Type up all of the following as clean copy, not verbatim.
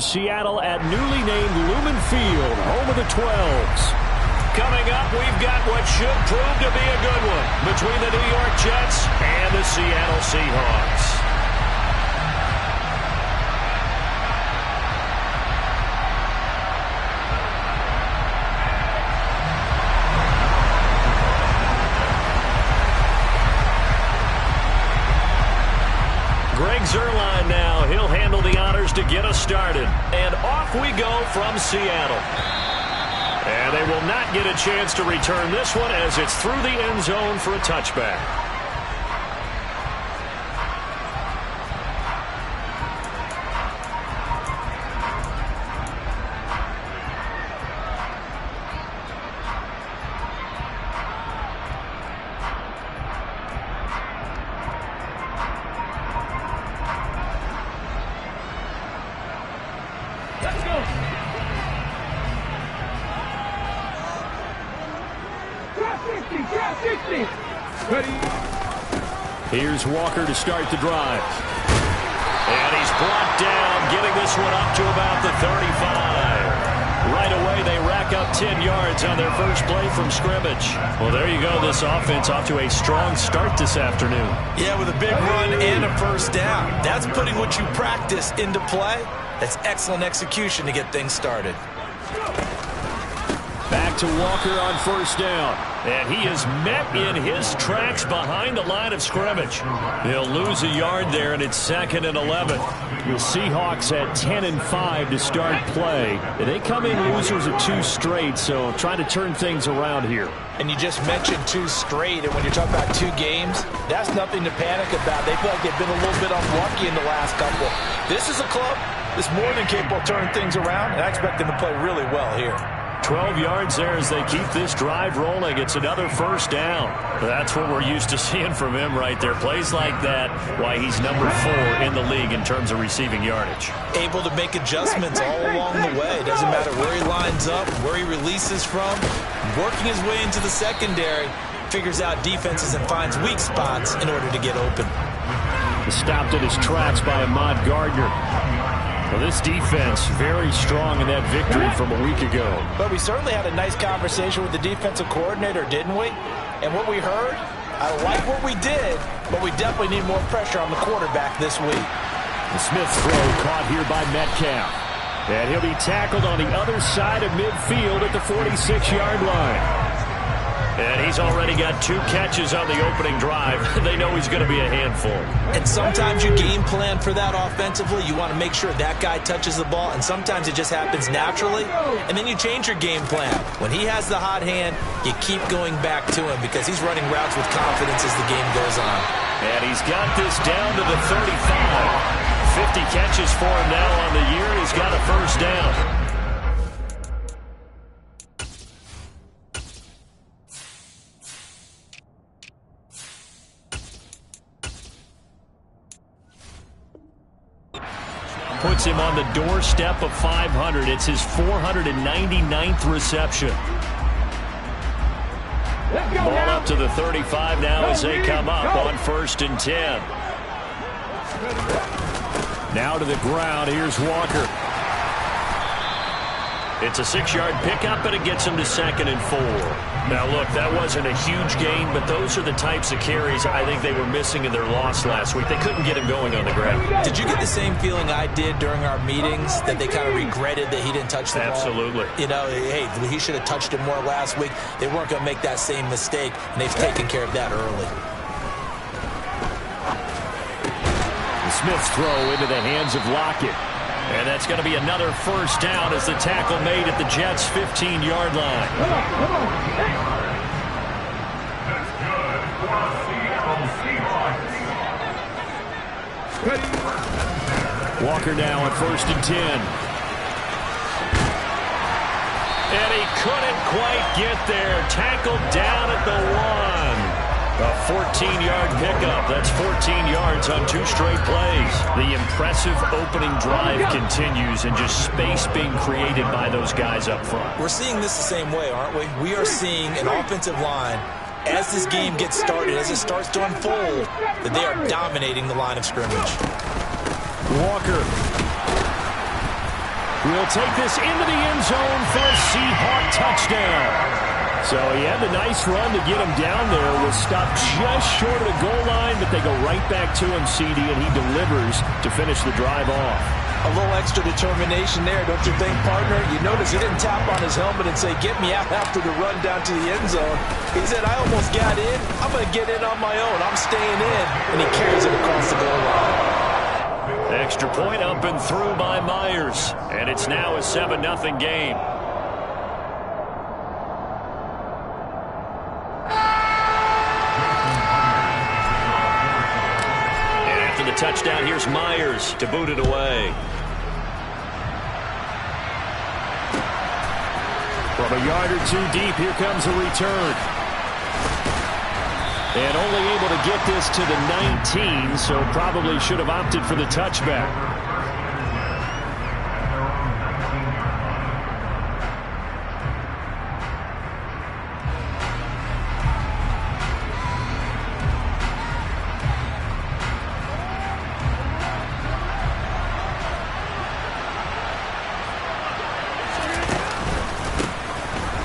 Seattle at newly named Lumen Field, home of the 12s. Coming up, we've got what should prove to be a good one between the New York Jets and the Seattle Seahawks. Greg Zuerlein now. He'll handle the honors to get us started. And off we go from Seattle. And they will not get a chance to return this one as it's through the end zone for a touchback. Here's Walker to start the drive. And he's brought down, getting this one up to about the 35. Right away, they rack up 10 yards on their first play from scrimmage. Well, there you go. This offense off to a strong start this afternoon. Yeah, with a big run and a first down. That's putting what you practice into play. That's excellent execution to get things started. Back to Walker on first down. And he is met in his tracks behind the line of scrimmage. He'll lose a yard there, and it's 2nd and 11. The Seahawks at 10-5 to start play. They come in losers of 2 straight, so trying to turn things around here. And you just mentioned 2 straight, and when you're talking about 2 games, that's nothing to panic about. They feel like they've been a little bit unlucky in the last couple. This is a club that's more than capable of turning things around, and I expect them to play really well here. 12 yards there as they keep this drive rolling. It's another first down. That's what we're used to seeing from him right there. Plays like that, why he's number 4 in the league in terms of receiving yardage. Able to make adjustments all along the way. Doesn't matter where he lines up, where he releases from. Working his way into the secondary, figures out defenses and finds weak spots in order to get open. Stopped in his tracks by Ahmad Gardner. Well, this defense very strong in that victory from a week ago. But we certainly had a nice conversation with the defensive coordinator, didn't we? And what we heard, I like what we did, but we definitely need more pressure on the quarterback this week. The Smith throw caught here by Metcalf. And he'll be tackled on the other side of midfield at the 46-yard line. And he's already got 2 catches on the opening drive. They know he's going to be a handful. And sometimes you game plan for that offensively. You want to make sure that guy touches the ball, and sometimes it just happens naturally. And then you change your game plan. When he has the hot hand, you keep going back to him because he's running routes with confidence as the game goes on. And he's got this down to the 35. 50 catches for him now on the year. He's got a first down. Puts him on the doorstep of 500. It's his 499th reception. Ball up to the 35 now as they come up on 1st and 10. Now to the ground. Here's Walker. It's a 6-yard pickup, and it gets him to 2nd and 4. Now, look, that wasn't a huge gain, but those are the types of carries I think they were missing in their loss last week. They couldn't get him going on the ground. Did you get the same feeling I did during our meetings, that they kind of regretted that he didn't touch the ball? Absolutely. You know, hey, he should have touched it more last week. They weren't going to make that same mistake, and they've taken care of that early. The Smith's throw into the hands of Lockett. And that's going to be another first down as the tackle made at the Jets' 15-yard line. Walker now at 1st and 10. And he couldn't quite get there. Tackled down at the 1. A 14-yard pickup. That's 14 yards on 2 straight plays. The impressive opening drive continues, and just space being created by those guys up front. We're seeing this the same way, aren't we? We are seeing an offensive line, as this game gets started, as it starts to unfold, that they are dominating the line of scrimmage. Walker. will take this into the end zone for a Seahawk touchdown. So he had the nice run to get him down there. Was stopped just short of the goal line, but they go right back to him, CD, and he delivers to finish the drive off. A little extra determination there, don't you think, partner? You notice he didn't tap on his helmet and say, get me out after the run down to the end zone. He said, I almost got in. I'm going to get in on my own. I'm staying in. And he carries it across the goal line. Extra point up and through by Myers. And it's now a 7-0 game. Touchdown, here's Myers to boot it away. From a yard or two deep, here comes a return. And only able to get this to the 19, so probably should have opted for the touchback.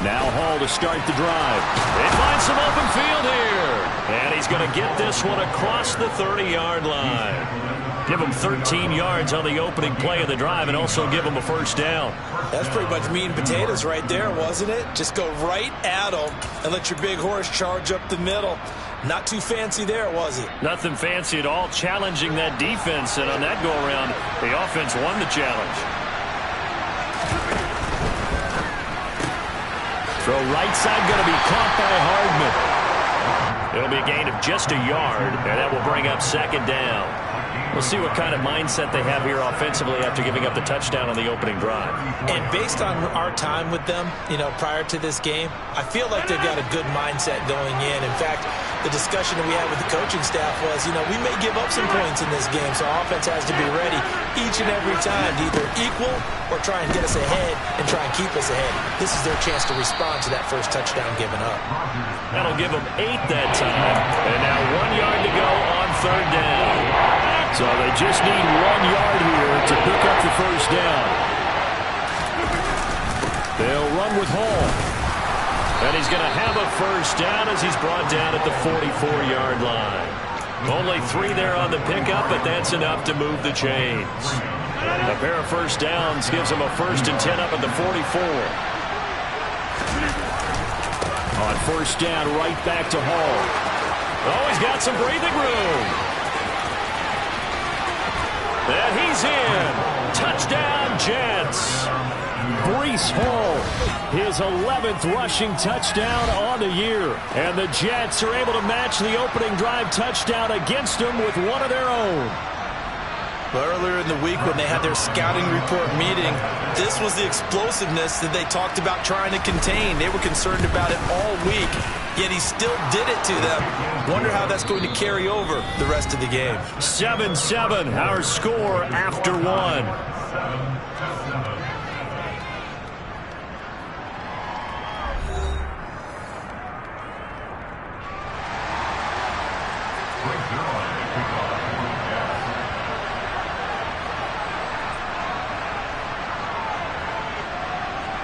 Now Hall to start the drive. They find some open field here. And he's going to get this one across the 30-yard line. Give him 13 yards on the opening play of the drive and also give him a first down. That's pretty much meat and potatoes right there, wasn't it? Just go right at him and let your big horse charge up the middle. Not too fancy there, was it? Nothing fancy at all, challenging that defense. And on that go-around, the offense won the challenge. Throw right side going to be caught by Hardman. It'll be a gain of just a yard, and that will bring up second down. We'll see what kind of mindset they have here offensively after giving up the touchdown on the opening drive. And based on our time with them, prior to this game, I feel like they've got a good mindset going in. In fact, the discussion that we had with the coaching staff was, we may give up some points in this game, so offense has to be ready each and every time to either equal or try and get us ahead and try and keep us ahead. This is their chance to respond to that first touchdown given up. That'll give them 8 that time. And now 1 yard to go on third down. So they just need 1 yard here to pick up the first down. They'll run with Hall. And he's going to have a first down as he's brought down at the 44-yard line. Only 3 there on the pickup, but that's enough to move the chains. A pair of first downs gives him a 1st and 10 up at the 44. On first down, right back to Hall. Oh, he's got some breathing room. And he's in. Touchdown, Jets. Breece Hall, his 11th rushing touchdown on the year. And the Jets are able to match the opening drive touchdown against them with one of their own. But earlier in the week when they had their scouting report meeting, this was the explosiveness that they talked about trying to contain. They were concerned about it all week, yet he still did it to them. Wonder how that's going to carry over the rest of the game. 7-7, our score after 1.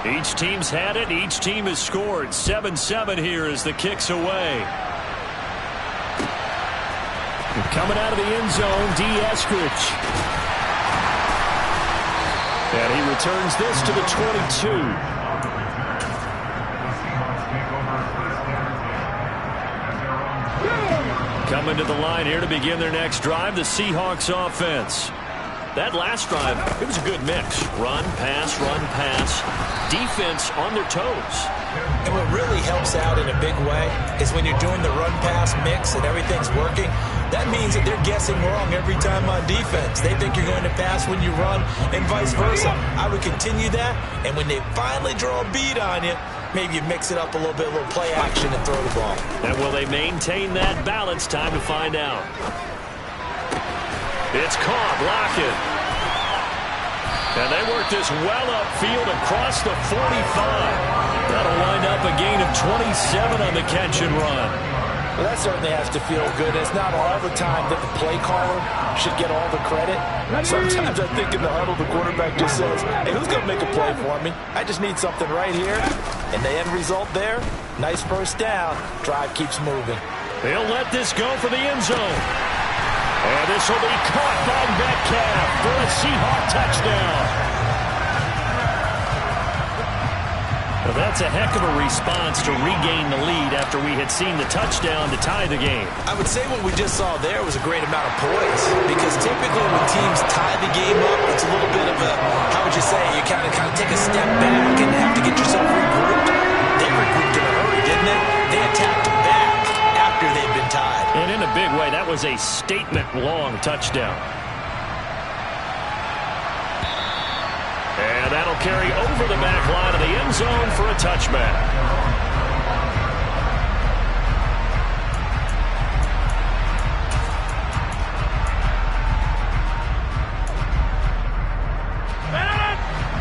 Each team's had it. Each team has scored. 7-7 here as the kick's away. Coming out of the end zone, D. Eskridge. And he returns this to the 22. Coming to the line here to begin their next drive, the Seahawks offense. That last drive, it was a good mix. Run, pass, defense on their toes. And what really helps out in a big way is when you're doing the run-pass mix and everything's working, that means that they're guessing wrong every time on defense. They think you're going to pass when you run and vice versa. I would continue that, and when they finally draw a beat on you, maybe you mix it up a little bit, a little play action and throw the ball. And will they maintain that balance? Time to find out. It's caught, Lockett. And they work this well upfield across the 45. That'll wind up a gain of 27 on the catch and run. Well, that certainly has to feel good. It's not all the time that the play caller should get all the credit. Sometimes I think in the huddle, the quarterback just says, hey, who's going to make a play for me? I just need something right here. And the end result there, nice first down. Drive keeps moving. They'll let this go for the end zone. And this will be caught by Metcalf for a Seahawk touchdown. Well, that's a heck of a response to regain the lead after we had seen the touchdown to tie the game. I would say what we just saw there was a great amount of poise, because typically when teams tie the game up, it's a little bit of a, how would you say, you kind of take a step back and have to get yourself regrouped. They regrouped in a hurry, didn't they? They attacked back after they'd been tied. And in a big way, that was a statement-long touchdown. And that'll carry over the back line of the end zone for a touchback.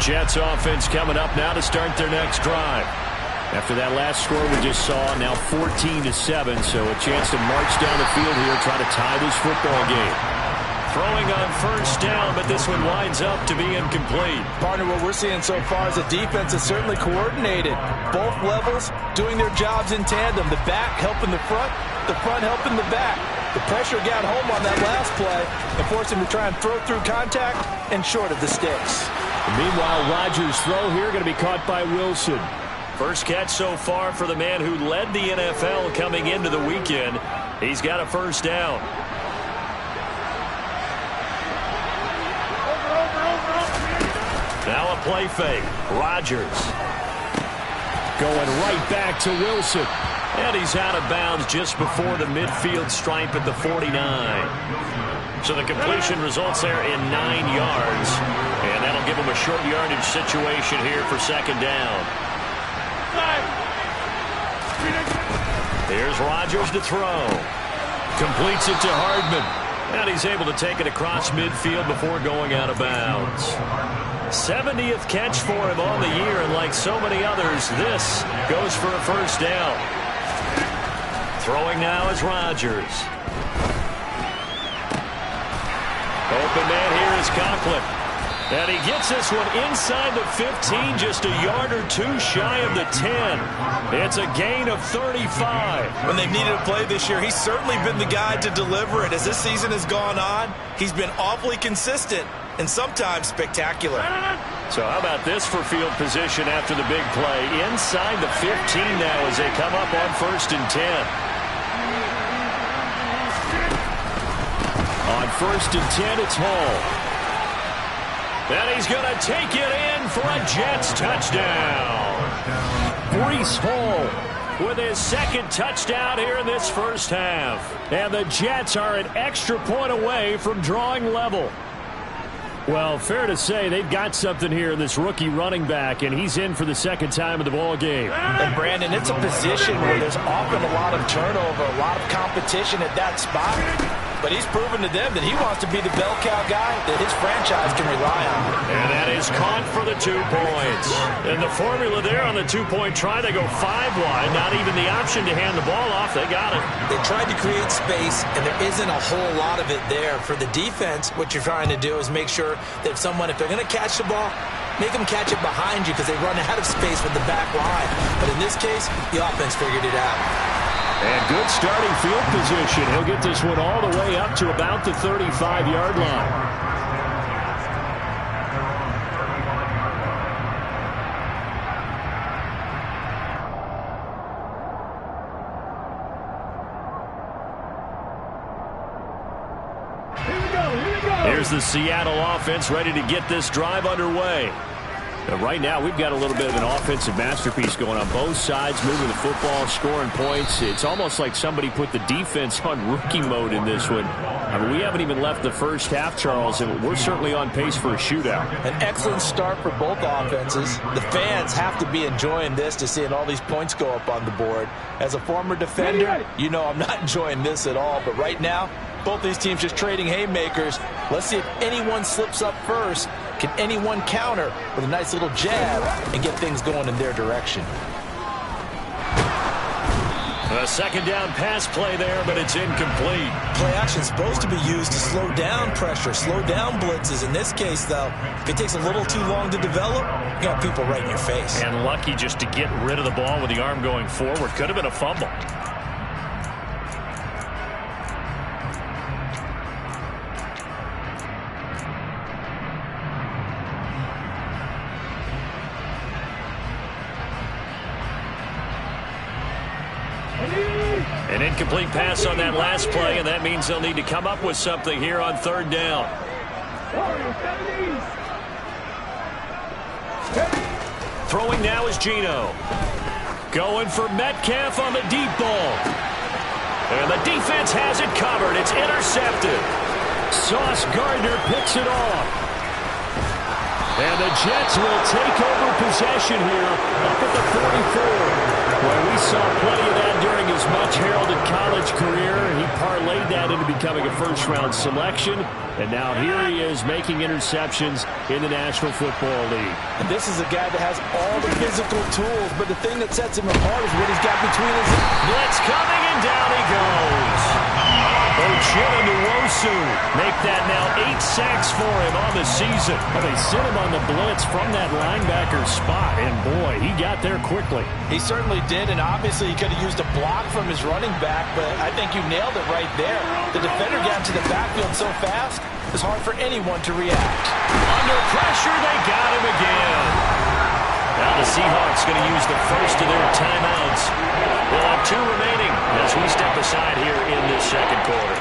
Jets offense coming up now to start their next drive. After that last score we just saw, now 14-7, so a chance to march down the field here, try to tie this football game. Throwing on first down, but this one winds up to be incomplete. Partner, what we're seeing so far is the defense is certainly coordinated. Both levels doing their jobs in tandem. The back helping the front helping the back. The pressure got home on that last play and forced him to try and throw through contact and short of the sticks. Meanwhile, Rodgers' throw here going to be caught by Wilson. First catch so far for the man who led the NFL coming into the weekend. He's got a first down. Now a play fake. Rodgers going right back to Wilson. And he's out of bounds just before the midfield stripe at the 49. So the completion results there in 9 yards. And that'll give him a short yardage situation here for second down. Here's Rodgers to throw. Completes it to Hardman. And he's able to take it across midfield before going out of bounds. 70th catch for him on the year, and like so many others, this goes for a first down. Throwing now is Rodgers. Open man here is Conklin. And he gets this one inside the 15, just a yard or two shy of the 10. It's a gain of 35. When they've needed a play this year, he's certainly been the guy to deliver it. As this season has gone on, he's been awfully consistent and sometimes spectacular. So how about this for field position after the big play? Inside the 15 now as they come up on 1st and 10. On 1st and 10, it's Hall. And he's going to take it in for a Jets touchdown. Breece Hall with his second touchdown here in this first half. And the Jets are an extra point away from drawing level. Well, fair to say they've got something here in this rookie running back, and he's in for the second time of the ball game. And, Brandon, it's a position where there's often a lot of turnover, a lot of competition at that spot. But he's proven to them that he wants to be the bell cow guy that his franchise can rely on. And that is caught for the 2 points. And the formula there on the 2-point try, they go 5 wide. Not even the option to hand the ball off. They got it. They tried to create space, and there isn't a whole lot of it there. For the defense, what you're trying to do is make sure that if they're going to catch the ball, make them catch it behind you because they run out of space with the back line. But in this case, the offense figured it out. And good starting field position. He'll get this one all the way up to about the 35-yard line. Here's the Seattle offense ready to get this drive underway. But right now, we've got a little bit of an offensive masterpiece going on both sides, moving the football, scoring points. It's almost like somebody put the defense on rookie mode in this one. I mean, we haven't even left the first half, Charles, and we're certainly on pace for a shootout. An excellent start for both offenses. The fans have to be enjoying this to seeing all these points go up on the board. As a former defender, you know I'm not enjoying this at all. But right now, both these teams just trading haymakers. Let's see if anyone slips up first. Can anyone counter with a nice little jab and get things going in their direction? A second down pass play there, but it's incomplete. Play action is supposed to be used to slow down pressure, slow down blitzes. In this case, though, if it takes a little too long to develop, you got people right in your face. And lucky just to get rid of the ball with the arm going forward. Could have been a fumble. An incomplete pass on that last play, and that means they'll need to come up with something here on third down. Throwing now is Geno. Going for Metcalf on the deep ball. And the defense has it covered. It's intercepted. Sauce Gardner picks it off. And the Jets will take over possession here up at the 44. Well, we saw plenty of that during his much-heralded college career. He parlayed that into becoming a first-round selection. And now here he is making interceptions in the National Football League. And this is a guy that has all the physical tools, but the thing that sets him apart is what he's got between his... Blitz coming, and down he goes. Uchenna Nwosu make that now 8 sacks for him on the season. Well, they sent him on the blitz from that linebacker spot, and boy, he got there quickly. He certainly did, and obviously he could have used a block from his running back, but I think you nailed it right there. The defender got into the backfield so fast, it's hard for anyone to react. Under pressure, they got him again. Now the Seahawks going to use the first of their timeouts. We'll have 2 remaining as we step aside here in this second quarter.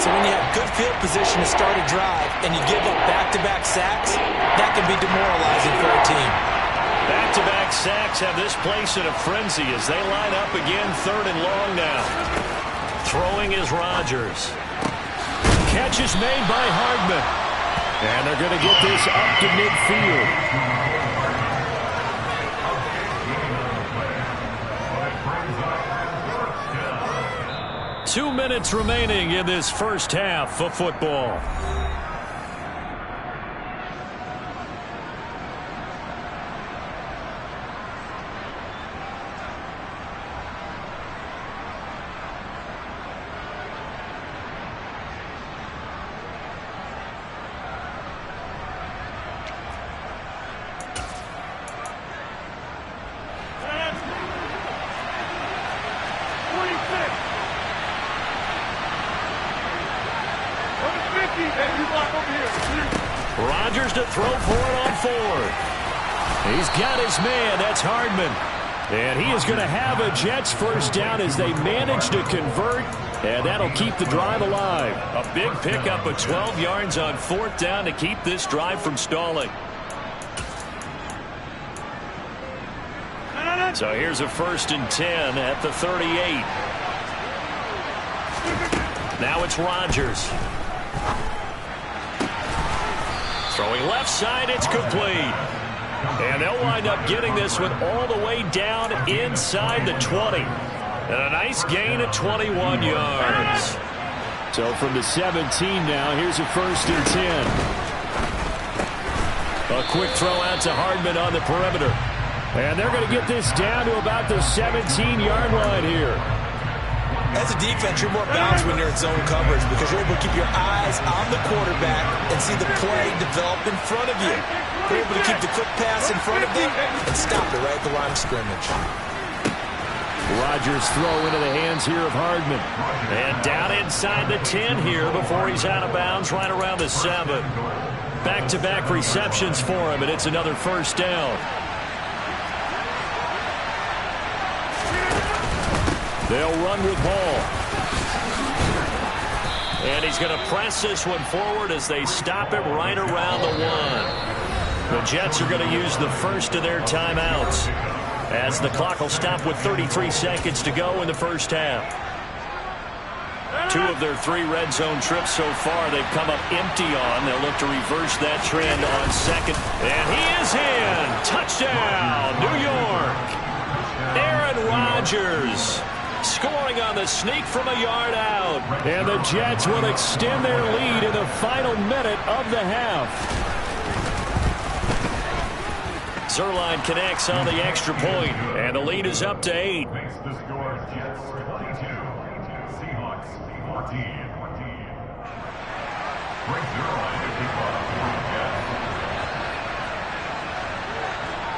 So when you have good field position to start a drive and you give up back-to-back sacks, that can be demoralizing for a team. Back-to-back sacks have this place in a frenzy as they line up again, 3rd and long now. Throwing is Rodgers. Catch is made by Hardman. And they're going to get this up to midfield. 2 minutes remaining in this first half of football. Rodgers to throw for it on 4th. He's got his man. That's Hardman. And he is going to have a Jets first down as they manage to convert. And that'll keep the drive alive. A big pickup of 12 yards on 4th down to keep this drive from stalling. So here's a 1st and 10 at the 38. Now it's Rodgers. Throwing left side, it's complete. And they'll wind up getting this one all the way down inside the 20. And a nice gain of 21 yards. So from the 17 now, here's a 1st and 10. A quick throw out to Hardman on the perimeter. And they're going to get this down to about the 17-yard line here. As a defense, you're more balanced when you're in zone coverage because you're able to keep your eyes on the quarterback and see the play develop in front of you. You're able to keep the quick pass in front of them and stop it right at the line of scrimmage. Rodgers throw into the hands here of Hardman. And down inside the 10 here before he's out of bounds right around the 7. Back-to-back receptions for him, and it's another first down. They'll run with ball. And he's going to press this one forward as they stop him right around the 1. The Jets are going to use the first of their timeouts as the clock will stop with 33 seconds to go in the first half. 2 of their 3 red zone trips so far they've come up empty on. They'll look to reverse that trend on 2nd. And he is in. Touchdown, New York. Aaron Rodgers scoring on the sneak from a yard out. And the Jets will extend their lead in the final minute of the half. Zuerlein connects on the extra point, and the lead is up to 8.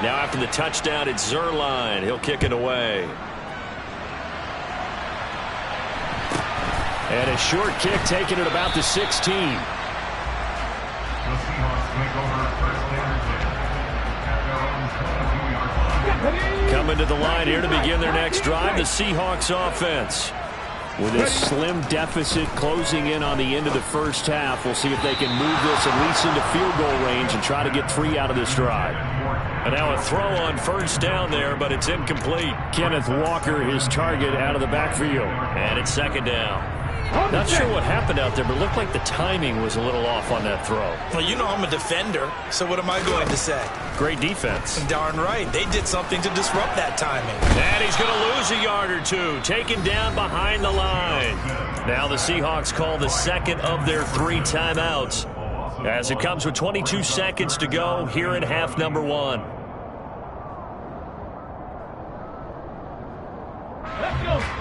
Now after the touchdown, it's Zuerlein. He'll kick it away. And a short kick taken at about the 16. Coming to the line here to begin their next drive, the Seahawks offense. With a slim deficit closing in on the end of the first half, we'll see if they can move this at least into field goal range and try to get 3 out of this drive. And now a throw on first down there, but it's incomplete. Kenneth Walker, his target, out of the backfield. And it's second down. Not sure what happened out there, but it looked like the timing was a little off on that throw. Well, you know I'm a defender, so what am I going to say? Great defense. Darn right. They did something to disrupt that timing. And he's going to lose a yard or two, taken down behind the line. Now the Seahawks call the second of their 3 timeouts, as it comes with 22 seconds to go here in half number 1.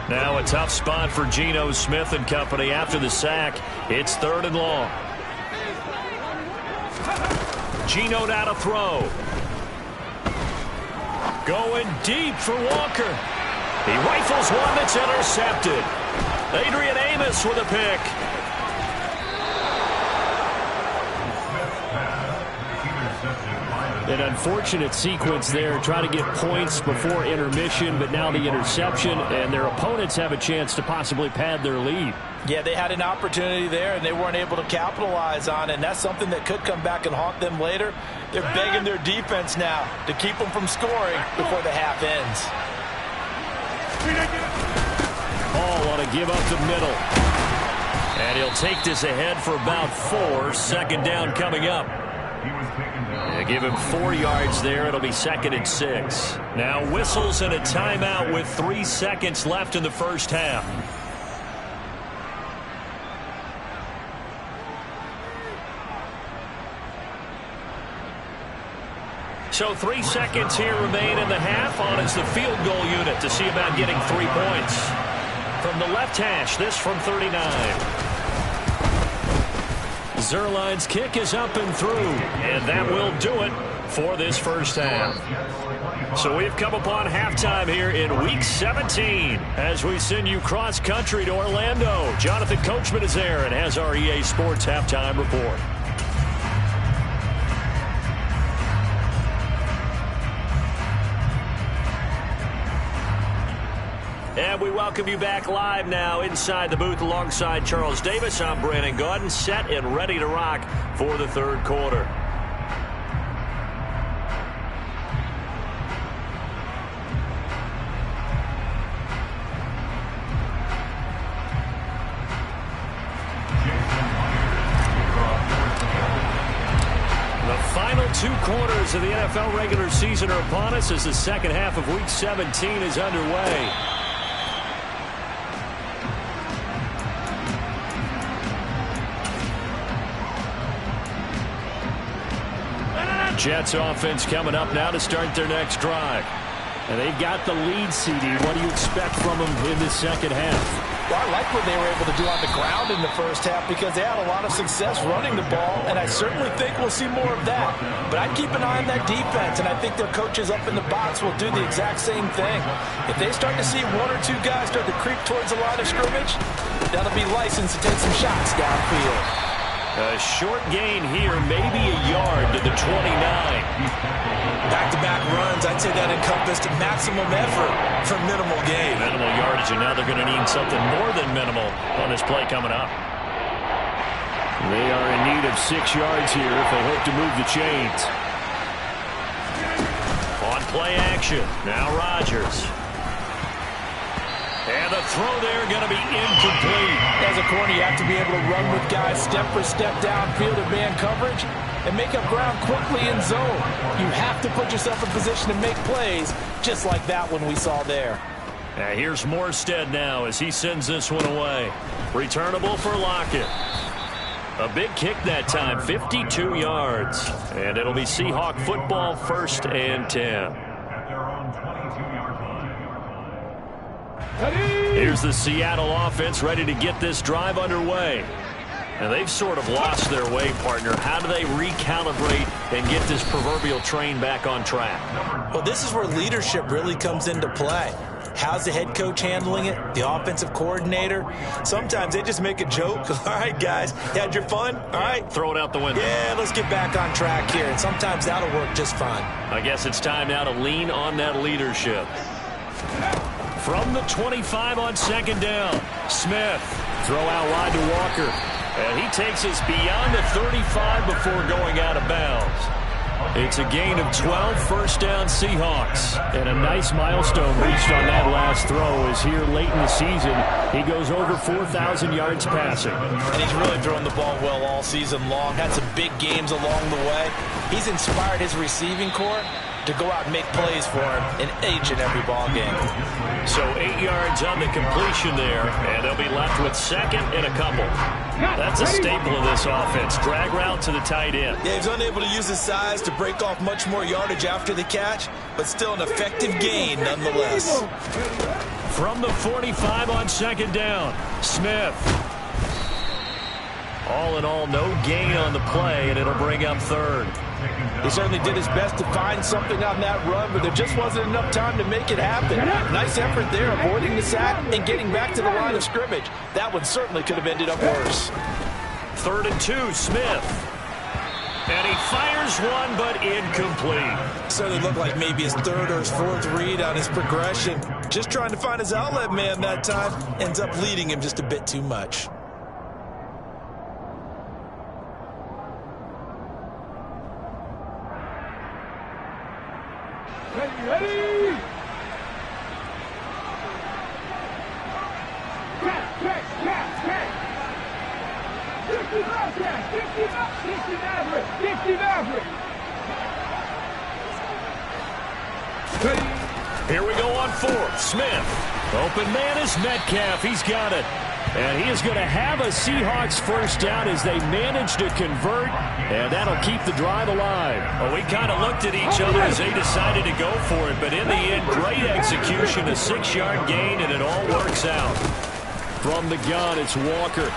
Now a tough spot for Geno Smith and company after the sack. It's 3rd and long. Geno now to throw. Going deep for Walker. He rifles one that's intercepted. Adrian Amos with a pick. An unfortunate sequence there, trying to get points before intermission, but now the interception, and their opponents have a chance to possibly pad their lead. Yeah, they had an opportunity there, and they weren't able to capitalize on it, and that's something that could come back and haunt them later. They're begging their defense now to keep them from scoring before the half ends. Hall want to give up the middle. And he'll take this ahead for about 4. Second down coming up. Give him 4 yards there. It'll be 2nd and 6. Now whistles and a timeout with 3 seconds left in the first half. So 3 seconds here remain in the half. On is the field goal unit to see about getting 3 points. From the left hash, this from 39. Zuerlein's kick is up and through, and that will do it for this first half. So we've come upon halftime here in Week 17 as we send you cross-country to Orlando. Jonathan Coachman is there and has our EA Sports Halftime Report. And we welcome you back live now inside the booth alongside Charles Davis. I'm Brandon Gaudin, set and ready to rock for the 3rd quarter. The final 2 quarters of the NFL regular season are upon us as the second half of Week 17 is underway. Jets offense coming up now to start their next drive. And they've got the lead, CD. What do you expect from them in the second half? Well, I like what they were able to do on the ground in the first half because they had a lot of success running the ball, and I certainly think we'll see more of that. But I'd keep an eye on that defense, and I think their coaches up in the box will do the exact same thing. If they start to see 1 or 2 guys start to creep towards the line of scrimmage, that'll be licensed to take some shots downfield. A short gain here, maybe a yard to the 29. Back-to-back runs, I'd say that encompassed maximum effort for minimal gain. Minimal yardage, and now they're going to need something more than minimal on this play coming up. They are in need of 6 yards here if they hope to move the chains. On play action, now Rodgers. And the throw there going to be incomplete. As a corner, you have to be able to run with guys step for step downfield in man coverage and make up ground quickly in zone. You have to put yourself in position to make plays just like that one we saw there. Now here's Morstead now as he sends this one away. Returnable for Lockett. A big kick that time, 52 yards. And it'll be Seahawk football, 1st and 10. Here's the Seattle offense ready to get this drive underway. And they've sort of lost their way, partner. How do they recalibrate and get this proverbial train back on track? Well, this is where leadership really comes into play. How's the head coach handling it? The offensive coordinator? Sometimes they just make a joke. All right, guys, you had your fun? All right. Throw it out the window. Yeah, let's get back on track here. And sometimes that'll work just fine. I guess it's time now to lean on that leadership. From the 25 on 2nd down, Smith. Throw out wide to Walker. And he takes us beyond the 35 before going out of bounds. It's a gain of 12, 1st down Seahawks. And a nice milestone reached on that last throw as here late in the season, he goes over 4,000 yards passing. And he's really thrown the ball well all season long. Had some big games along the way. He's inspired his receiving corps to go out and make plays for him in each and every ball game. So 8 yards on the completion there, and they'll be left with 2nd and a couple. That's a staple of this offense. Drag route to the tight end. Yeah, he's unable to use his size to break off much more yardage after the catch, but still an effective gain nonetheless. From the 45 on 2nd down, Smith. All in all, no gain on the play, and it'll bring up 3rd. He certainly did his best to find something on that run, but there just wasn't enough time to make it happen. Nice effort there, avoiding the sack and getting back to the line of scrimmage. That one certainly could have ended up worse. 3rd and 2, Smith. And he fires one, but incomplete. Certainly looked like maybe his 3rd or his 4th read on his progression. Just trying to find his outlet man that time. Ends up leading him just a bit too much. Ready? Catch. 50 Maverick. Here we go on 4th. Smith. Open man is Metcalf. He's got it. And he is going to have a Seahawks 1st down as they manage to convert, and that'll keep the drive alive. Well, we kind of looked at each other as they decided to go for it, but in the end, great execution, a 6-yard gain, and it all works out. From the gun, it's Walker.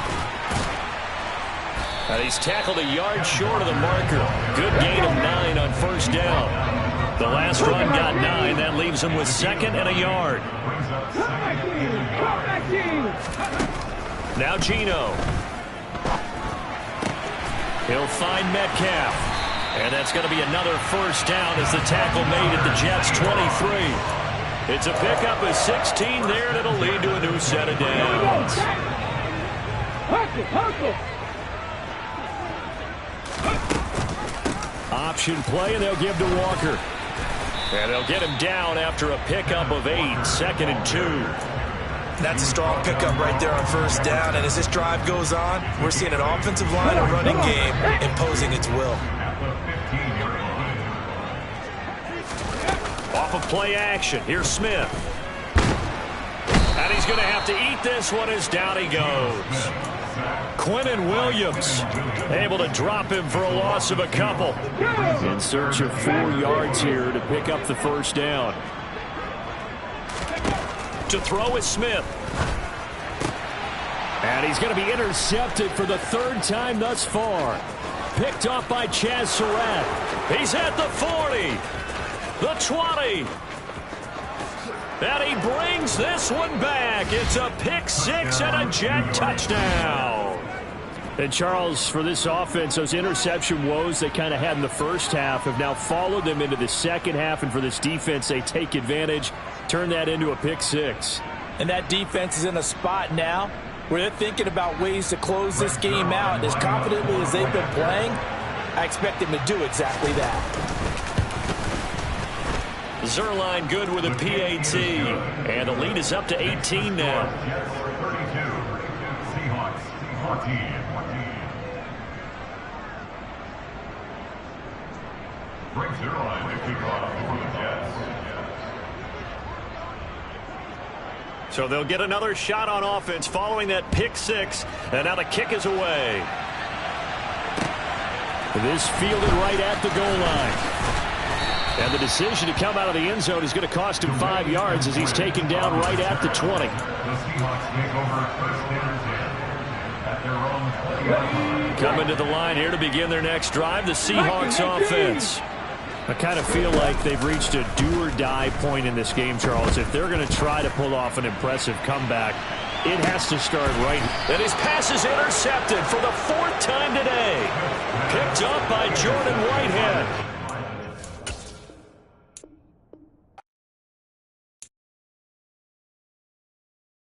And he's tackled a yard short of the marker. Good gain of 9 on 1st down. The last run got 9. That leaves him with 2nd and a yard. Now Geno. He'll find Metcalf. And that's going to be another 1st down as the tackle made at the Jets' 23. It's a pickup of 16 there, and it'll lead to a new set of downs. Option play, and they'll give to Walker. And they'll get him down after a pickup of 8, 2nd and 2. That's a strong pickup right there on 1st down. And as this drive goes on, we're seeing an offensive line and running game imposing its will. Off of play action, here's Smith. And he's going to have to eat this one as down he goes. Quinnen Williams able to drop him for a loss of a couple. In search of 4 yards here to pick up the 1st down. To throw is Smith. And he's going to be intercepted for the 3rd time thus far. Picked off by Chaz Surratt. He's at the 40. The 20. And he brings this one back. It's a pick 6 and a Jet touchdown. And Charles, for this offense, those interception woes they kind of had in the 1st half have now followed them into the 2nd half. And for this defense, they take advantage, turn that into a pick 6. And that defense is in a spot now where they're thinking about ways to close this game out. And as confidently as they've been playing, I expect them to do exactly that. Zuerlein good with a PAT. And the lead is up to 18 now. So they'll get another shot on offense following that pick 6. And now the kick is away. This fielded right at the goal line. And the decision to come out of the end zone is going to cost him 5 yards as he's taken down right at the 20. Coming to the line here to begin their next drive, the Seahawks offense. I kind of feel like they've reached a do-or-die point in this game, Charles. If they're going to try to pull off an impressive comeback, it has to start right. And his pass is intercepted for the 4th time today. Picked up by Jordan Whitehead.